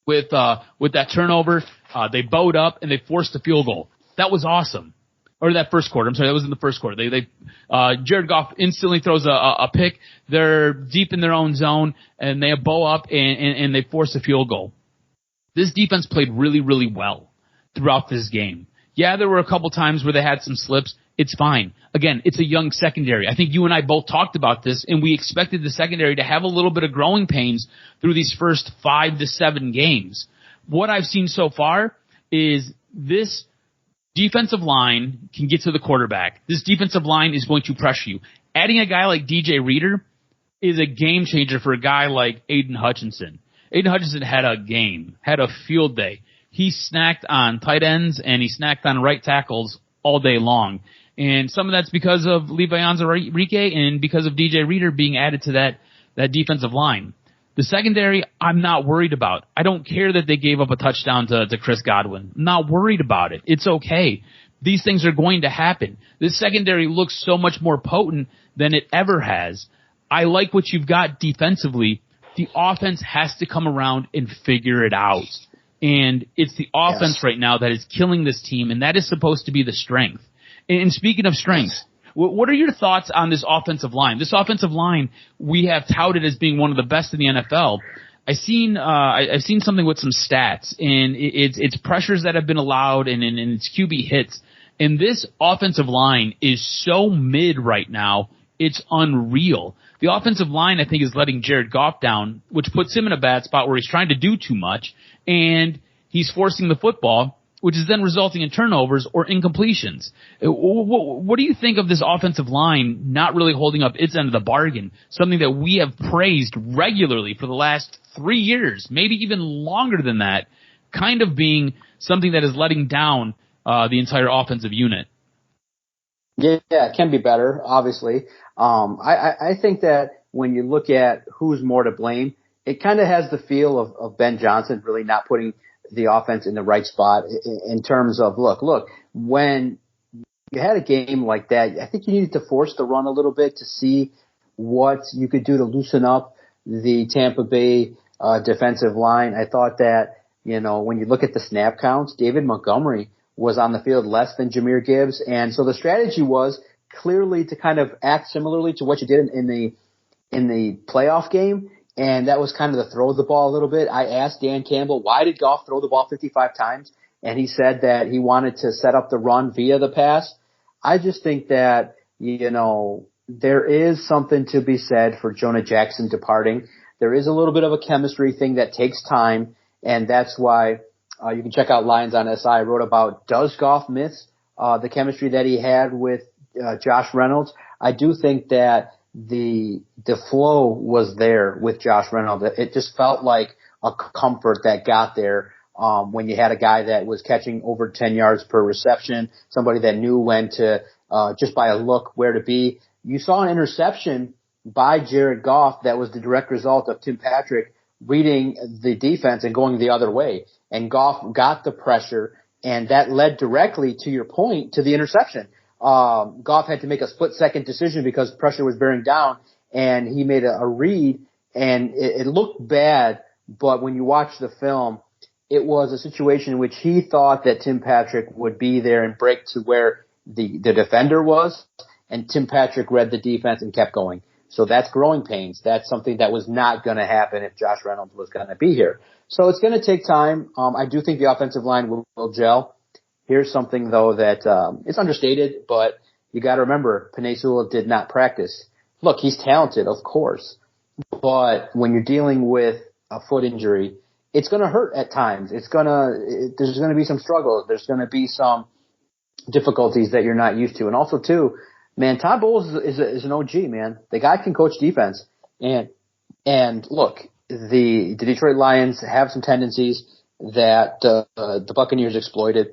with that turnover. They bowed up and they forced a field goal. That was awesome. Or that first quarter. I'm sorry, that was in the first quarter. Jared Goff instantly throws a pick. They're deep in their own zone and they bow up and they force a field goal. This defense played really, really well throughout this game. Yeah, there were a couple times where they had some slips. It's fine. Again, it's a young secondary. I think you and I both talked about this, and we expected the secondary to have a little bit of growing pains through these first 5 to 7 games. What I've seen so far is this defensive line can get to the quarterback. This defensive line is going to pressure you. Adding a guy like DJ Reader is a game changer for a guy like Aiden Hutchinson. Aiden Hutchinson had a game, had a field day. He snacked on tight ends and he snacked on right tackles all day long. And some of that's because of Levi Onwuzurike and because of DJ Reader being added to that defensive line. The secondary, I'm not worried about. I don't care that they gave up a touchdown to Chris Godwin. I'm not worried about it. It's okay. These things are going to happen. This secondary looks so much more potent than it ever has. I like what you've got defensively. The offense has to come around and figure it out. And it's the offense right now that is killing this team, and that is supposed to be the strength. And speaking of strength, what are your thoughts on this offensive line? This offensive line we have touted as being one of the best in the NFL. I've seen something with some stats, and it's pressures that have been allowed, and it's QB hits. And this offensive line is so mid right now, it's unreal. The offensive line, I think, is letting Jared Goff down, which puts him in a bad spot where he's trying to do too much, and he's forcing the football, which is then resulting in turnovers or incompletions. What do you think of this offensive line not really holding up its end of the bargain, something that we have praised regularly for the last 3 years, maybe even longer than that, kind of being something that is letting down the entire offensive unit? Yeah, it can be better, obviously. I think that when you look at who's more to blame, it kind of has the feel of Ben Johnson really not putting the offense in the right spot in terms of, look, when you had a game like that, I think you needed to force the run a little bit to see what you could do to loosen up the Tampa Bay defensive line. I thought that, when you look at the snap counts, David Montgomery was on the field less than Jahmyr Gibbs. And so the strategy was clearly to kind of act similarly to what you did in the playoff game and that was kind of the throw the ball a little bit. I asked Dan Campbell, why did Goff throw the ball 55 times? And he said that he wanted to set up the run via the pass. I just think that, there is something to be said for Jonah Jackson departing. There is a little bit of a chemistry thing that takes time, and that's why you can check out Lions on SI. I wrote about, does Goff miss the chemistry that he had with Josh Reynolds? I do think that the flow was there with Josh Reynolds. It just felt like a comfort that got there when you had a guy that was catching over 10 yards per reception, somebody that knew when to just by a look where to be. You saw an interception by Jared Goff that was the direct result of Tim Patrick reading the defense and going the other way. And Goff got the pressure, and that led directly, to your point, to the interception. Goff had to make a split-second decision because pressure was bearing down, and he made a read, and it looked bad, but when you watch the film, it was a situation in which he thought that Tim Patrick would be there and break to where the defender was, and Tim Patrick read the defense and kept going. So that's growing pains. That's something that was not going to happen if Josh Reynolds was going to be here. So it's going to take time. I do think the offensive line will gel. Here's something, though, that it's understated, but you got to remember, Penei Sewell did not practice. Look, he's talented, of course, but when you're dealing with a foot injury, it's going to hurt at times. There's going to be some struggles. There's going to be some difficulties that you're not used to. And also, too, man, Todd Bowles is an OG, man. The guy can coach defense. And look, the Detroit Lions have some tendencies that the Buccaneers exploited.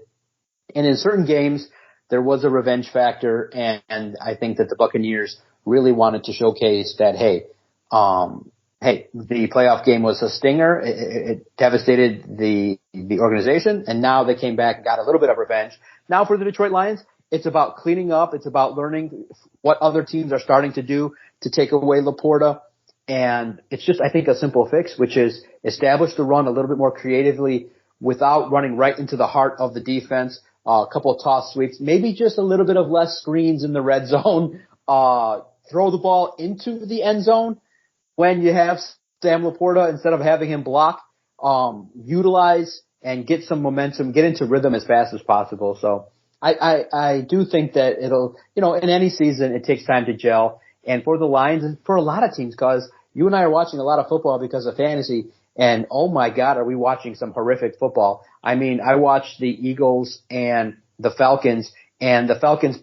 And in certain games, there was a revenge factor, and I think that the Buccaneers really wanted to showcase that, hey, the playoff game was a stinger. It devastated the organization, and now they came back and got a little bit of revenge. Now for the Detroit Lions, it's about cleaning up. It's about learning what other teams are starting to do to take away Laporta. And it's just, I think, a simple fix, which is establish the run a little bit more creatively without running right into the heart of the defense. A couple of toss sweeps, maybe just a little bit of less screens in the red zone. Throw the ball into the end zone when you have Sam Laporta instead of having him block. Utilize and get some momentum, get into rhythm as fast as possible. So I do think that it'll, in any season, it takes time to gel. And for the Lions and for a lot of teams, because you and I are watching a lot of football because of fantasy, and oh my God, are we watching some horrific football. I mean, I watched the Eagles and the Falcons, and the Falcons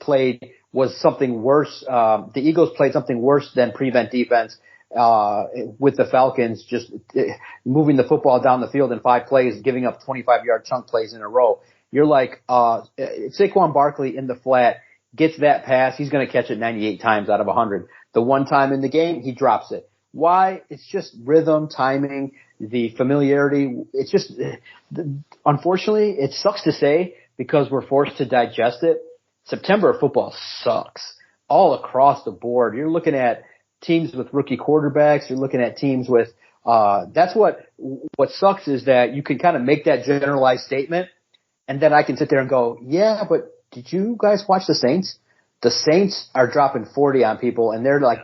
was something worse. The Eagles played something worse than prevent defense with the Falcons, just moving the football down the field in 5 plays, giving up 25-yard chunk plays in a row. You're like, Saquon Barkley in the flat gets that pass, he's going to catch it 98 times out of 100. The one time in the game, he drops it. Why? It's just rhythm, timing, the familiarity. It's just, unfortunately, it sucks to say because we're forced to digest it. September football sucks all across the board. You're looking at teams with rookie quarterbacks. You're looking at teams with, that's what sucks is that you can kind of make that generalized statement, and then I can sit there and go, yeah, but did you guys watch the Saints? The Saints are dropping 40 on people, and they're like,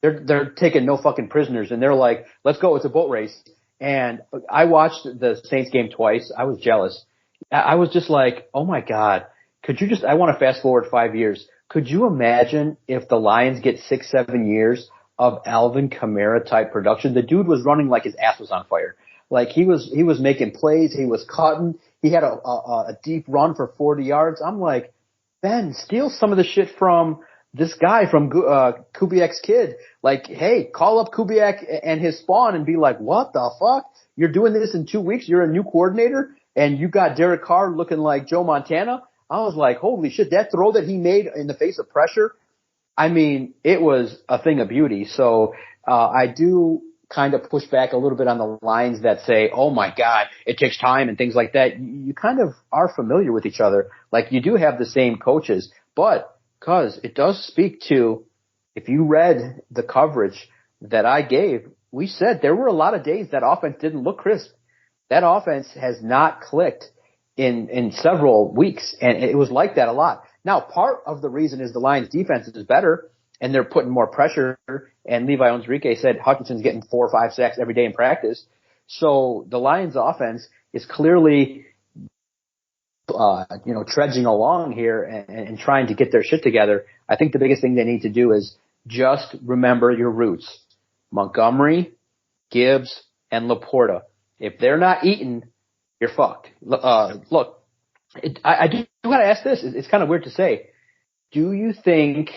they're taking no fucking prisoners, and they're like, let's go, it's a boat race. And I watched the Saints game twice. I was jealous. I was just like, oh my God, I want to fast forward 5 years. Could you imagine if the Lions get 6-7 years of Alvin Kamara type production? The dude was running like his ass was on fire. Like he was making plays. He was cutting. He had a deep run for 40 yards. I'm like, Ben, steal some of the shit from this guy from Kubiak's kid. Like, hey, call up Kubiak and his spawn and be like, what the fuck? You're doing this in 2 weeks? You're a new coordinator and you got Derek Carr looking like Joe Montana? I was like, holy shit, that throw that he made in the face of pressure, I mean, it was a thing of beauty. So I do kind of push back a little bit on the lines that say, oh my God, it takes time and things like that. You kind of are familiar with each other. Like you do have the same coaches, but because it does speak to, if you read the coverage that I gave, we said there were a lot of days that offense didn't look crisp. That offense has not clicked in several weeks, and it was like that a lot. Now, part of the reason is the Lions' defense is better. and they're putting more pressure. And Levi Onwuzurike said Hutchinson's getting 4 or 5 sacks every day in practice. So the Lions offense is clearly, trudging along here and trying to get their shit together. I think the biggest thing they need to do is just remember your roots. Montgomery, Gibbs, and Laporta. If they're not eating, you're fucked. Look, I do gotta ask this. It's kind of weird to say. Do you think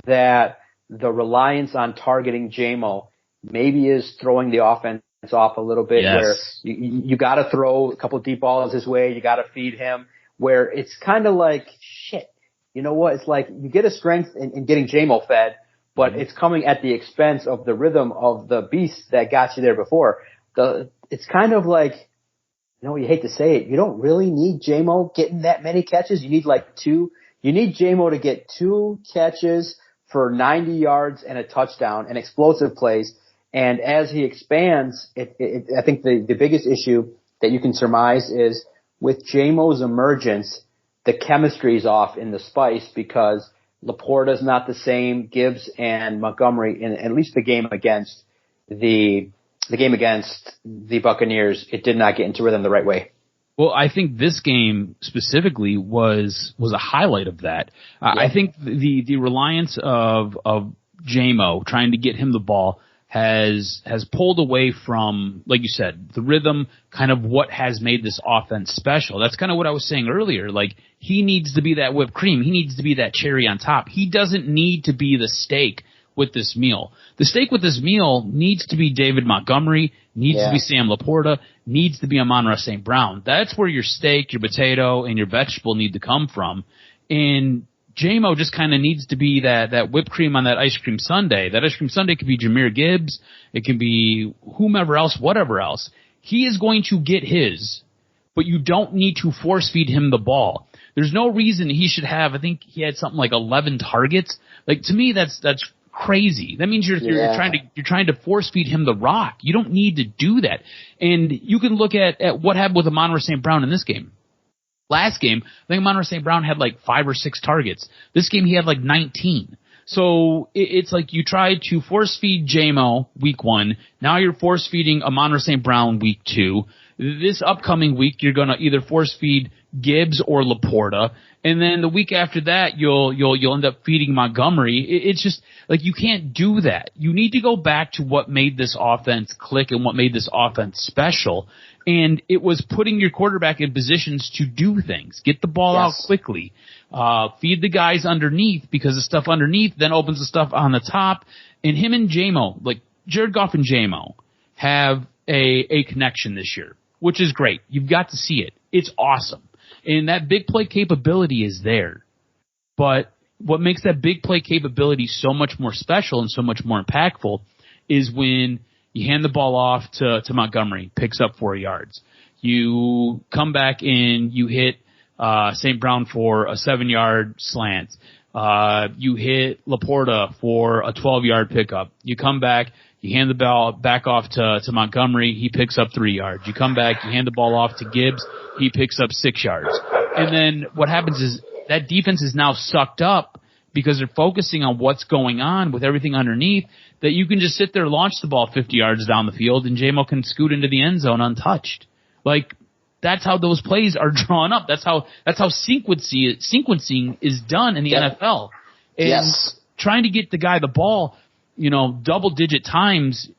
that the reliance on targeting J-Mo maybe is throwing the offense off a little bit? Yes. Where you gotta throw a couple deep balls his way, you gotta feed him, where it's kind of like, shit, you know what? It's like you get a strength in getting J-Mo fed, but it's coming at the expense of the rhythm of the beast that got you there before. It's kind of like, you hate to say it, you don't really need J-Mo getting that many catches. You need like 2. You need J-Mo to get 2 catches for 90 yards and a touchdown and explosive plays. And as he expands, I think the biggest issue that you can surmise is with J-Mo's emergence, the chemistry's off in the spice because Laporta's not the same. Gibbs and Montgomery, in at least the game against the Buccaneers, it did not get into rhythm the right way. Well, I think this game specifically was a highlight of that. Yeah. I think the reliance of J-Mo trying to get him the ball has pulled away from, like you said, the rhythm, kind of what has made this offense special. That's kind of what I was saying earlier. Like, he needs to be that whipped cream. He needs to be that cherry on top. He doesn't need to be the steak with this meal. The steak with this meal needs to be David Montgomery, needs to be Sam Laporta, needs to be Amon-Ra St. Brown. That's where your steak, your potato, and your vegetable need to come from. And J-Mo just kind of needs to be that whipped cream on that ice cream sundae. That ice cream sundae could be Jahmyr Gibbs. It can be whomever else, whatever else. He is going to get his, but you don't need to force feed him the ball. There's no reason he should have, I think he had something like 11 targets. Like, to me, that's crazy. That means you're trying to force feed him the rock. You don't need to do that. And you can look at what happened with Amon-Ra St. Brown in this game. Last game, I think Amon-Ra St. Brown had like 5 or 6 targets. This game he had like 19. So it's like you tried to force feed J-Mo week 1. Now you're force feeding Amon-Ra St. Brown week 2. This upcoming week you're gonna either force feed Gibbs or Laporta, and then the week after that you'll end up feeding Montgomery. It's just like you can't do that. You need to go back to what made this offense click and what made this offense special. And it was putting your quarterback in positions to do things. Get the ball out quickly. Feed the guys underneath, because the stuff underneath then opens the stuff on the top. And him and J-Mo, like Jared Goff and J-Mo, have a connection this year, which is great. You've got to see it. It's awesome. And that big play capability is there. But what makes that big play capability so much more special and so much more impactful is when you hand the ball off to Montgomery, picks up 4 yards. You come back and you hit St. Brown for a 7-yard slant. You hit Laporta for a 12-yard pickup. You come back, you hand the ball back off to Montgomery, he picks up 3 yards. You come back, you hand the ball off to Gibbs, he picks up 6 yards. And then what happens is that defense is now sucked up because they're focusing on what's going on with everything underneath, that you can just sit there, launch the ball 50 yards down the field, and J-Mo can scoot into the end zone untouched. Like, that's how those plays are drawn up. That's how sequencing is done in the NFL. And trying to get the guy the ball, double-digit times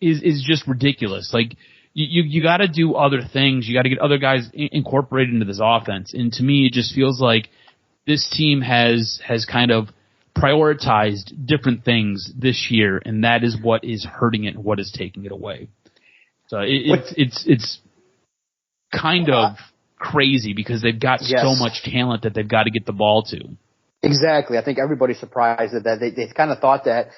is just ridiculous. Like, you got to do other things. You got to get other guys incorporated into this offense. And to me, it just feels like this team has kind of prioritized different things this year, and that is what is hurting it and what is taking it away. So it's kind of crazy because they've got so much talent that they've got to get the ball to. Exactly. I think everybody's surprised that they kind of thought that,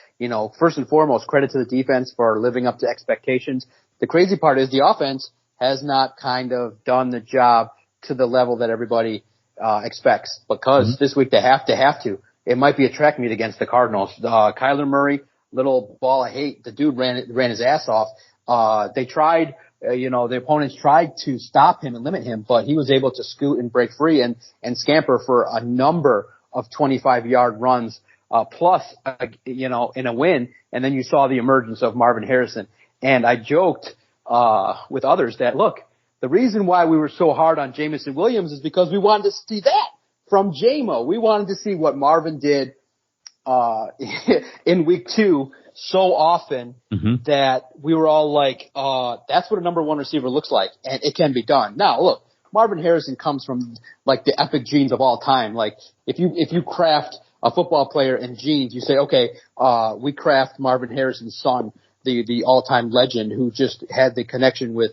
first and foremost, credit to the defense for living up to expectations. The crazy part is the offense has not kind of done the job to the level that everybody expects, because this week they have to. It might be a track meet against the Cardinals. Kyler Murray, little ball of hate. The dude ran his ass off. They tried, the opponents tried to stop him and limit him, but he was able to scoot and break free and scamper for a number of 25-yard runs plus, in a win. And then you saw the emergence of Marvin Harrison. And I joked with others that, look, the reason why we were so hard on Jamison Williams is because we wanted to see that from JMO. We wanted to see what Marvin did in week 2 so often that we were all like, that's what a number 1 receiver looks like, and it can be done. Now, look, Marvin Harrison comes from like the epic genes of all time. Like if you craft a football player in genes, you say, okay, we craft Marvin Harrison's son, the all-time legend who just had the connection with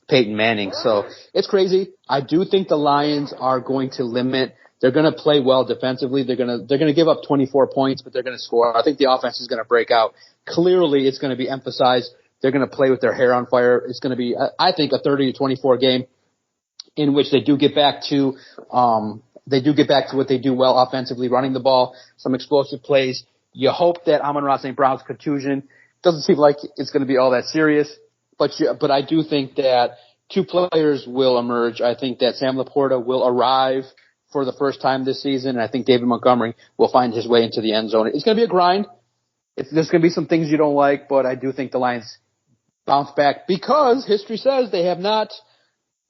Peyton Manning. So it's crazy. I do think the Lions are going to limit. They're going to play well defensively. They're going to give up 24 points, but they're going to score. I think the offense is going to break out. Clearly, it's going to be emphasized. They're going to play with their hair on fire. It's going to be, I think, a 30-24 game in which they do get back to what they do well offensively, running the ball, some explosive plays. You hope that Amon-Ra St. Brown's contusion doesn't seem like it's going to be all that serious, but I do think that 2 players will emerge. I think that Sam Laporta will arrive for the first time this season, and I think David Montgomery will find his way into the end zone. It's going to be a grind. There's going to be some things you don't like, but I do think the Lions bounce back because history says they have not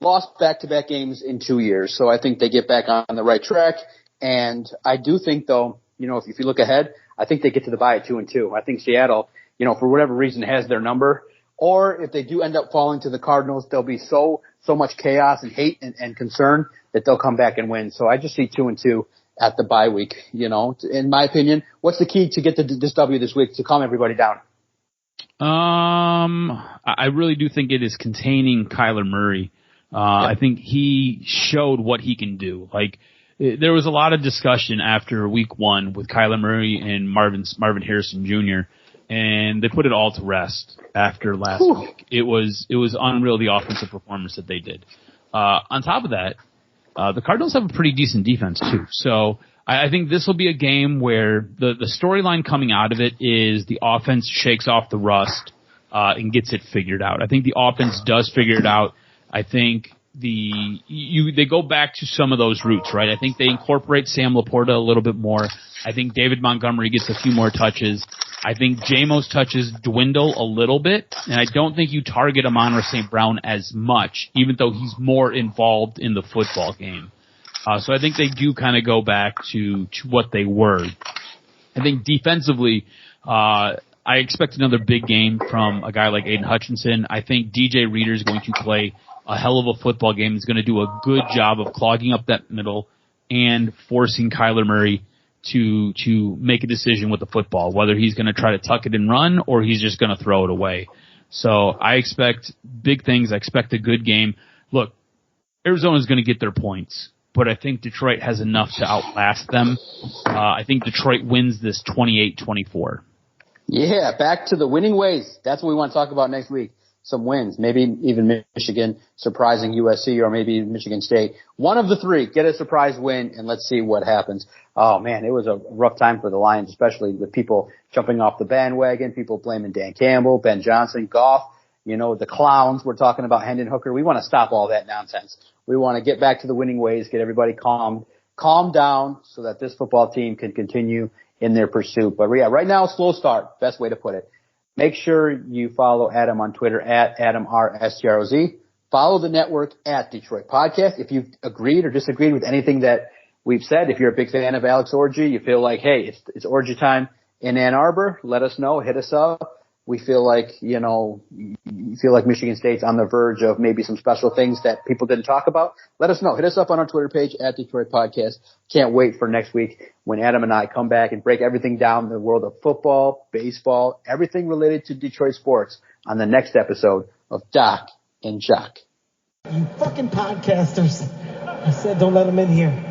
lost back-to-back games in 2 years. So I think they get back on the right track. And I do think, though, if you look ahead, I think they get to the bye at 2-2. I think Seattle, for whatever reason, has their number. Or if they do end up falling to the Cardinals, there'll be so much chaos and hate and concern that they'll come back and win. So I just see 2-2 at the bye week. In my opinion, what's the key to get this W this week to calm everybody down? I really do think it is containing Kyler Murray. I think he showed what he can do. Like, there was a lot of discussion after week 1 with Kyler Murray and Marvin Harrison Jr., and they put it all to rest after last week. It was unreal, the offensive performance that they did. On top of that, the Cardinals have a pretty decent defense too. So I think this will be a game where the storyline coming out of it is the offense shakes off the rust and gets it figured out. I think the offense does figure it out. I think they go back to some of those roots, right? I think they incorporate Sam Laporta a little bit more. I think David Montgomery gets a few more touches. I think JMO's touches dwindle a little bit, and I don't think you target Amon-Ra St. Brown as much, even though he's more involved in the football game. So I think they do kind of go back to what they were. I think defensively, I expect another big game from a guy like Aiden Hutchinson. I think DJ Reader is going to play a hell of a football game. He's going to do a good job of clogging up that middle and forcing Kyler Murray to make a decision with the football, whether he's going to try to tuck it and run or he's just going to throw it away. So I expect big things. I expect a good game. Look, Arizona's going to get their points, but I think Detroit has enough to outlast them. I think Detroit wins this 28-24. Yeah, back to the winning ways. That's what we want to talk about next week. Some wins, maybe even Michigan surprising USC or maybe Michigan State. One of the 3, get a surprise win, and let's see what happens. Oh, man, it was a rough time for the Lions, especially with people jumping off the bandwagon, people blaming Dan Campbell, Ben Johnson, Goff, the clowns. We're talking about Hendon Hooker. We want to stop all that nonsense. We want to get back to the winning ways, get everybody calm down so that this football team can continue in their pursuit. But, yeah, right now, slow start, best way to put it. Make sure you follow Adam on Twitter at AdamRSTROZ. Follow the network at Detroit Podcast. If you've agreed or disagreed with anything that we've said, if you're a big fan of Alex Orji, you feel like, hey, it's Orji time in Ann Arbor, let us know. Hit us up. We feel like, you feel like Michigan State's on the verge of maybe some special things that people didn't talk about. Let us know. Hit us up on our Twitter page at Detroit Podcast. Can't wait for next week when Adam and I come back and break everything down in the world of football, baseball, everything related to Detroit sports on the next episode of Doc and Jock. You fucking podcasters. I said don't let them in here.